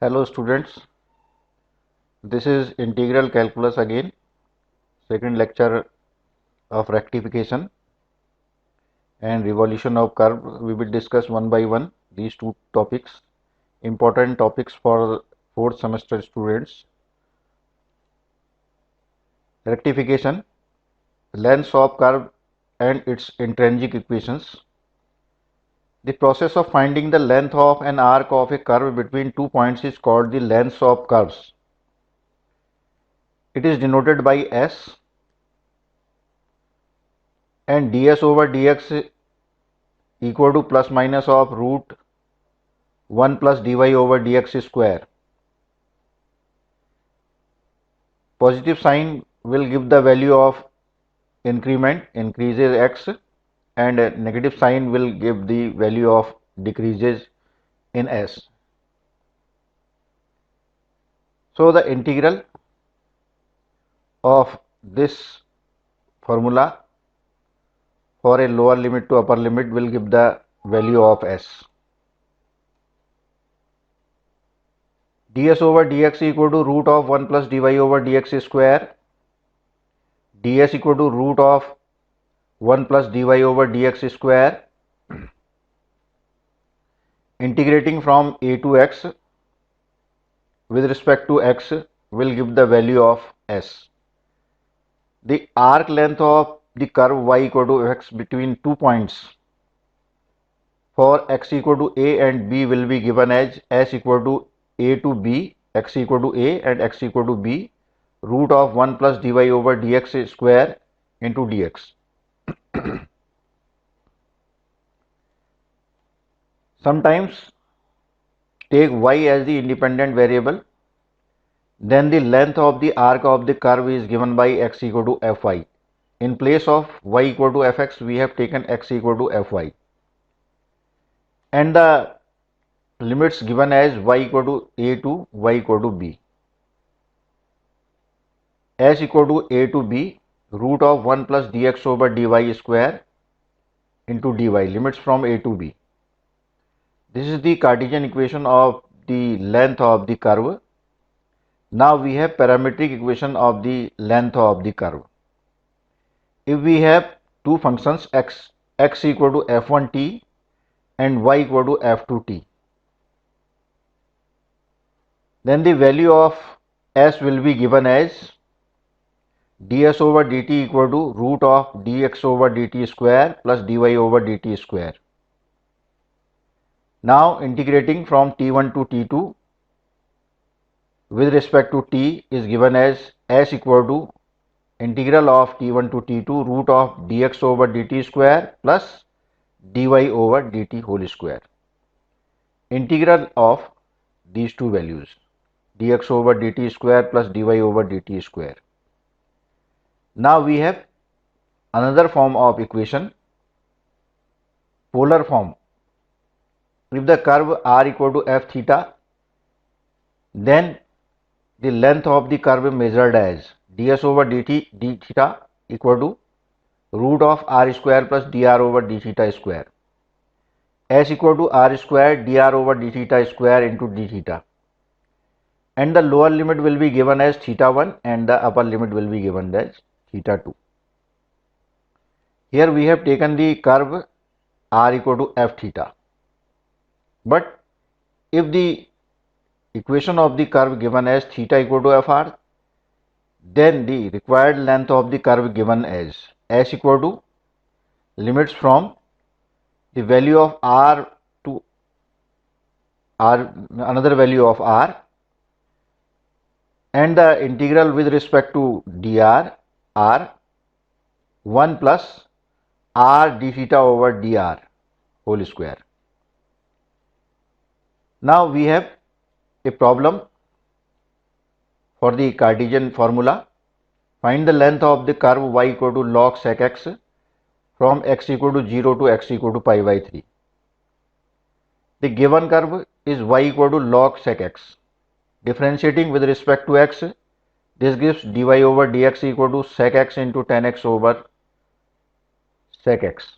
Hello students, this is integral calculus again, second lecture of rectification and revolution of curve. We will discuss one by one these two topics, important topics for fourth semester students. Rectification, length of curve and its intrinsic equations. The process of finding the length of an arc of a curve between 2 points is called the length of curves. It is denoted by S, and ds over dx equal to plus minus of root 1 plus dy over dx square. Positive sign will give the value of increment, increases x, and a negative sign will give the value of decreases in s. So the integral of this formula for a lower limit to upper limit will give the value of s. ds over dx equal to root of 1 plus dy over dx square. ds equal to root of 1 plus dy over dx square. Integrating from a to x with respect to x will give the value of s. The arc length of the curve y equal to x between 2 points for x equal to a and b will be given as s equal to a to b, x equal to a and x equal to b, root of 1 plus dy over dx square into dx. Sometimes take y as the independent variable, then the length of the arc of the curve is given by x equal to fy. In place of y equal to fx, we have taken x equal to fy. And the limits given as y equal to a to y equal to b. S equal to a to b, root of 1 plus dx over dy square into dy, limits from a to b. This is the Cartesian equation of the length of the curve. Now we have parametric equation of the length of the curve. If we have two functions x equal to f1t and y equal to f2t, then the value of s will be given as ds over dt equal to root of dx over dt square plus dy over dt square. Now integrating from t1 to t2 with respect to t is given as s equal to integral of t1 to t2 root of dx over dt square plus dy over dt whole square. Integral of these two values, dx over dt square plus dy over dt square. Now we have another form of equation, polar form. If the curve r equal to f theta, then the length of the curve measured as ds over dt d theta equal to root of r square plus dr over d theta square. S equal to r square dr over d theta square into d theta. And the lower limit will be given as theta 1 and the upper limit will be given as theta 2. Here we have taken the curve r equal to f theta. But if the equation of the curve given as theta equal to fr, then the required length of the curve given as s equal to limits from the value of r to r, another value of r, and the integral with respect to dr r 1 plus r d theta over dr whole square. Now we have a problem for the Cartesian formula. Find the length of the curve y equal to log sec x from x equal to 0 to x equal to pi by 3. The given curve is y equal to log sec x. Differentiating with respect to x, this gives dy over dx equal to sec x into tan x over sec x.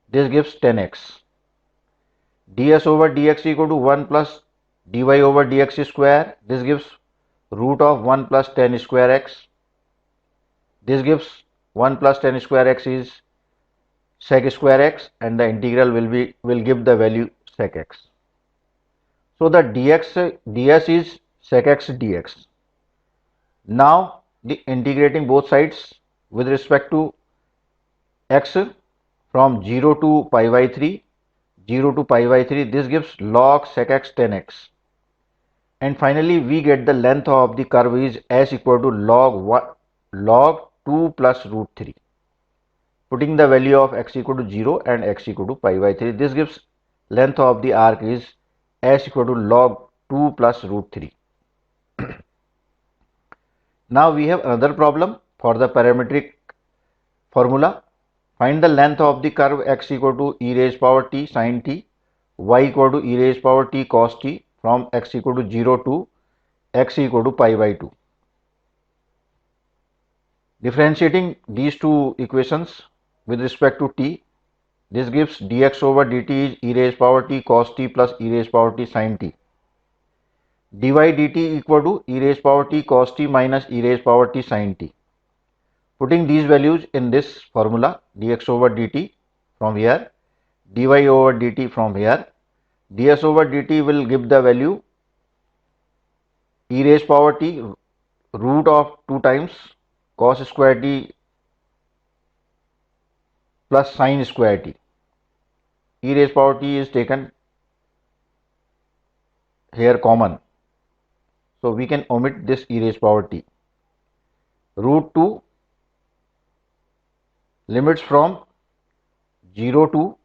This gives tan x. ds over dx equal to 1 plus dy over dx square. This gives root of 1 plus 10 square x. This gives 1 plus 10 square x is sec square x, and the integral will give the value sec x. So the ds is sec x dx. Now the integrating both sides with respect to x from 0 to pi by 3, 0 to pi by 3, this gives log sec x 10x. And finally we get the length of the curve is s equal to log 2 plus root 3. Putting the value of x equal to 0 and x equal to pi by 3, this gives length of the arc is s equal to log 2 plus root 3. Now we have another problem for the parametric formula. Find the length of the curve x equal to e raised power t sin t, y equal to e raised power t cos t from x equal to 0 to x equal to pi by 2. Differentiating these two equations with respect to t, this gives dx over dt is e raised power t cos t plus e raised power t sin t. dy dt equal to e raised power t cos t minus e raised power t sin t. Putting these values in this formula, dx over dt from here, dy over dt from here, ds over dt will give the value e raised power t root of 2 times cos square t plus sin square t. E raised power t is taken here common, so we can omit this e raised power t. Root 2 limits from 0 to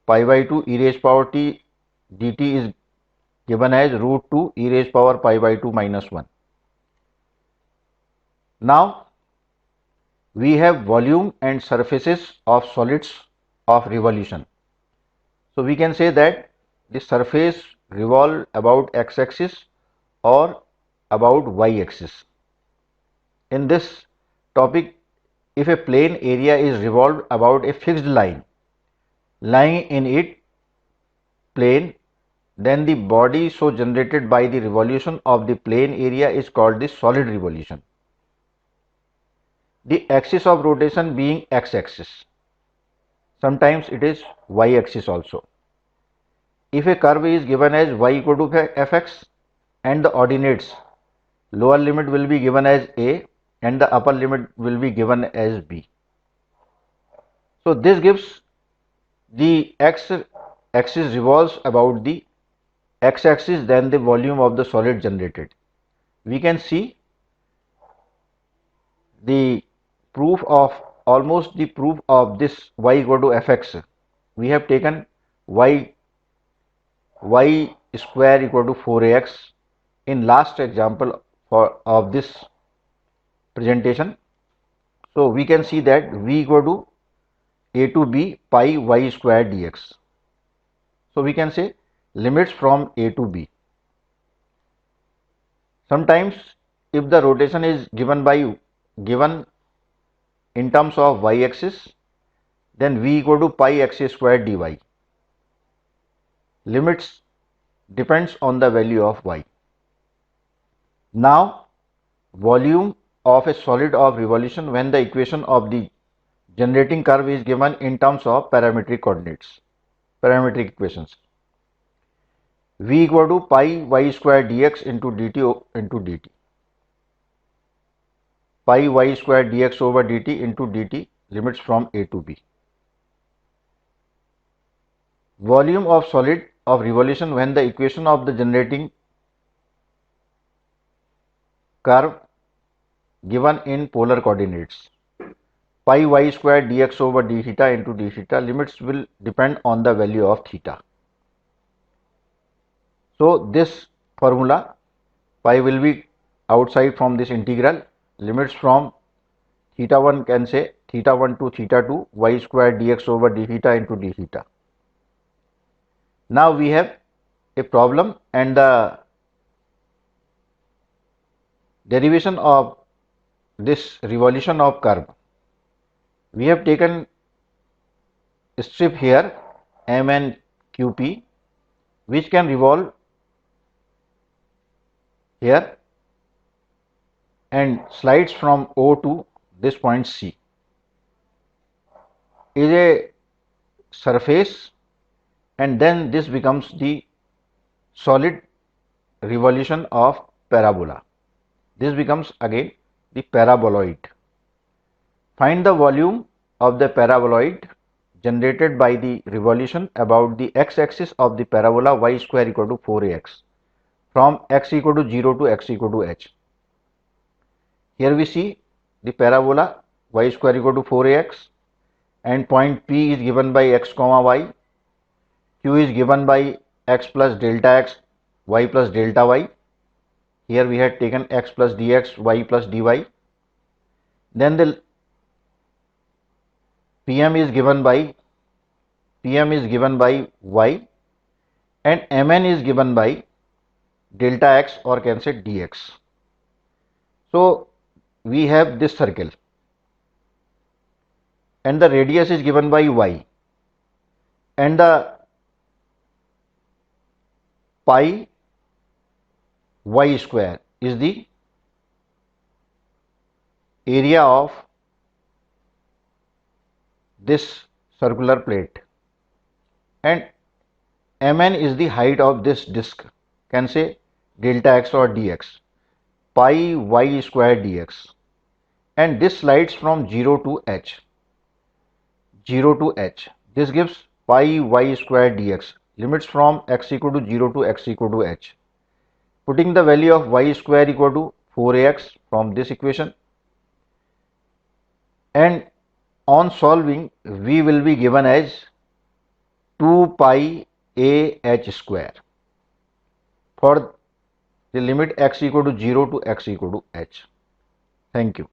pi by 2 e raised power t dt is given as root 2 e raised power pi by 2 minus 1. Now we have volume and surfaces of solids of revolution. So we can say that the surface revolve about x-axis or about y-axis. In this topic, if a plane area is revolved about a fixed line lying in its plane, then the body so generated by the revolution of the plane area is called the solid revolution. The axis of rotation being x-axis. Sometimes it is y-axis also. If a curve is given as y equal to fx and the ordinates, lower limit will be given as a and the upper limit will be given as b. So this gives the x-axis revolves about the x-axis, then the volume of the solid generated. We can see the proof of almost the proof of this y equal to fx. We have taken y square equal to 4ax in last example of this presentation. So we can see that v equal to a to b pi y square dx. So we can say limits from a to b. Sometimes if the rotation is given in terms of y-axis, then v equal to pi x square dy. Limits depends on the value of y. Now volume of a solid of revolution when the equation of the generating curve is given in terms of parametric coordinates, parametric equations. V equal to pi y square dx into dt into dt. Pi y square dx over dt into dt, limits from a to b. Volume of solid of revolution when the equation of the generating curve given in polar coordinates. Pi y square dx over d theta into d theta, limits will depend on the value of theta. So this formula, pi will be outside from this integral, limits from theta 1 can say theta 1 to theta 2 y square dx over d theta into d theta. Now we have a problem and the derivation of this revolution of curve. We have taken strip here M and QP which can revolve here and slides from O to this point C is a surface, and then this becomes the solid revolution of parabola. This becomes again the paraboloid. Find the volume of the paraboloid generated by the revolution about the x-axis of the parabola y square equal to 4ax from x equal to 0 to x equal to h. Here we see the parabola y square equal to 4ax and point P is given by x comma y, Q is given by x plus delta x, y plus delta y. Here we had taken x plus dx, y plus dy. Then the PM is given by y and Mn is given by delta x or can say dx. So we have this circle and the radius is given by y and the pi y square is the area of this circular plate and Mn is the height of this disc, can say delta x or dx, pi y square dx, and this slides from 0 to h. This gives pi y square dx, limits from x equal to 0 to x equal to h. Putting the value of y square equal to 4ax from this equation, and on solving we will be given as 2 pi a h square for the limit x equal to 0 to x equal to h. Thank you.